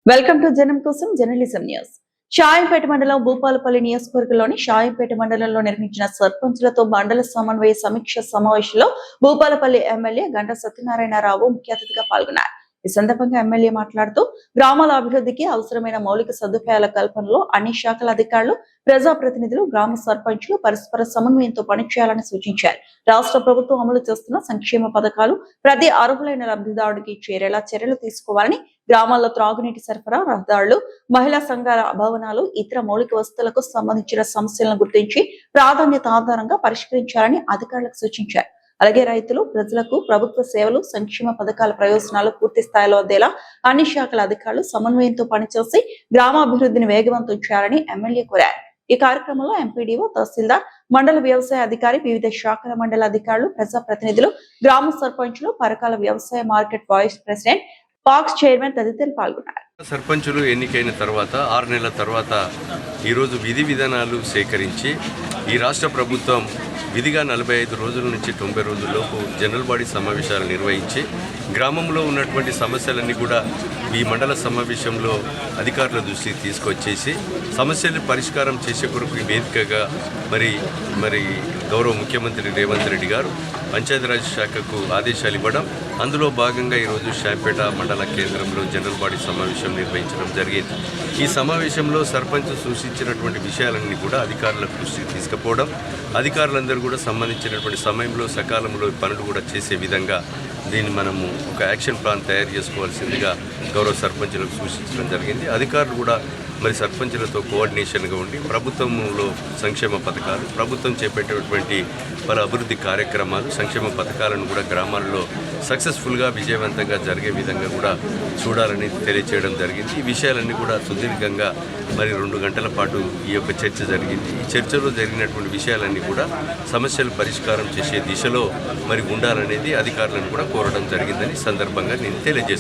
Welcome to జనం కోసం journalism news. Shayampet మండలం భూపాలపల్లి నియోజకవర్గంలోని షాయంపేట మండలంలో నిర్మించిన సర్పంచులతో మండల సమన్వయ సమీక్ష సమావేశంలో భూపాలపల్లి ఎమ్మెల్యే గంటా సత్యనారాయణరావు ముఖ్య అతిథిగా పాల్గొన్నారు. ఈ సందర్భంగా ఎమ్మెల్యే మాట్లాడుతూ గ్రామాల అభివృద్ధికి అవసరమైన మౌలిక సదుపాయాల కల్పనలో అన్ని శాఖల అధికారులు, ప్రజాప్రతినిధులు, గ్రామ సర్పంచులు పరస్పర సమన్వయంతో పనిచేయాలని సూచించారు. రాష్ట్ర ప్రభుత్వం అమలు చేస్తున్న సంక్షేమ పథకాలు ప్రతి అర్హులైన లబ్ధిదారుడికి చేరేలా చర్యలు తీసుకోవాలని, గ్రామాల్లో త్రాగునీటి సరఫరా, రహదారులు, మహిళా సంఘాల భవనాలు, ఇతర మౌలిక వసతులకు సంబంధించిన సమస్యలను గుర్తించి ప్రాధాన్యత ఆధారంగా పరిష్కరించాలని అధికారులకు సూచించారు. అలాగే రైతులు, ప్రజలకు ప్రభుత్వ సేవలు, సంక్షేమ పథకాల ప్రయోజనాలు పూర్తి స్థాయిలో అందేలా అన్ని శాఖల అధికారులు సమన్వయంతో పనిచేసి గ్రామాభివృద్ధిని వేగవంతం చేయాలని ఎమ్మెల్యే కోరారు. ఈ కార్యక్రమంలో ఎంపీడీఓ, తహసీల్దార్, మండల వ్యవసాయ అధికారి, వివిధ శాఖల మండల అధికారులు, ప్రజాప్రతినిధులు, గ్రామ సర్పంచులు, పరకాల వ్యవసాయ market vice president, PACS chairman తదితరులు పాల్గొన్నారు. సర్పంచులు ఎన్నికైన తర్వాత 6 నెలల తర్వాత ఈరోజు విధి విధానాలు సేకరించి ఈ రాష్ట్ర ప్రభుత్వం విధిగా 45 రోజుల నుంచి 90 రోజుల్లోపు జనరల్ బాడీ సమావేశాలు నిర్వహించి గ్రామంలో ఉన్నటువంటి సమస్యలన్నీ కూడా ఈ మండల సమావేశంలో అధికారుల దృష్టికి తీసుకొచ్చేసి సమస్యలు పరిష్కారం చేసే కొరకు వేదికగా మరి గౌరవ ముఖ్యమంత్రి రేవంత్ రెడ్డి గారు పంచాయతీరాజ్ శాఖకు ఆదేశాలు ఇవ్వడం, అందులో భాగంగా ఈరోజు షాంపేట మండల కేంద్రంలో జనరల్ బాడీ సమావేశం నిర్వహించడం జరిగింది. ఈ సమావేశంలో సర్పంచ్ సూచించినటువంటి విషయాలన్నీ కూడా అధికారులకు దృష్టికి తీసుకుపోవడం, అధికారులందరూ కూడా సంబంధించినటువంటి సమయంలో సకాలంలో పనులు కూడా చేసే విధంగా దీన్ని మనము ఒక యాక్షన్ ప్లాన్ తయారు చేసుకోవాల్సిందిగా గౌరవ సర్పంచులకు సూచించడం జరిగింది. అధికారులు కూడా మరి సర్పంచులతో కోఆర్డినేషన్గా ఉండి ప్రభుత్వంలో సంక్షేమ పథకాలు, ప్రభుత్వం చేపట్టేటువంటి పలు అభివృద్ధి కార్యక్రమాలు, సంక్షేమ పథకాలను కూడా గ్రామాల్లో సక్సెస్ఫుల్గా విజయవంతంగా జరిగే విధంగా కూడా చూడాలని తెలియచేయడం జరిగింది. ఈ విషయాలన్నీ కూడా సుదీర్ఘంగా మరి 2 గంటల పాటు ఈ యొక్క చర్చ జరిగింది. ఈ చర్చలో జరిగినటువంటి విషయాలన్నీ కూడా సమస్యలు పరిష్కారం చేసే దిశలో మరి ఉండాలనేది అధికారులను కూడా కోరడం జరిగిందని సందర్భంగా నేను తెలియజేస్తాను.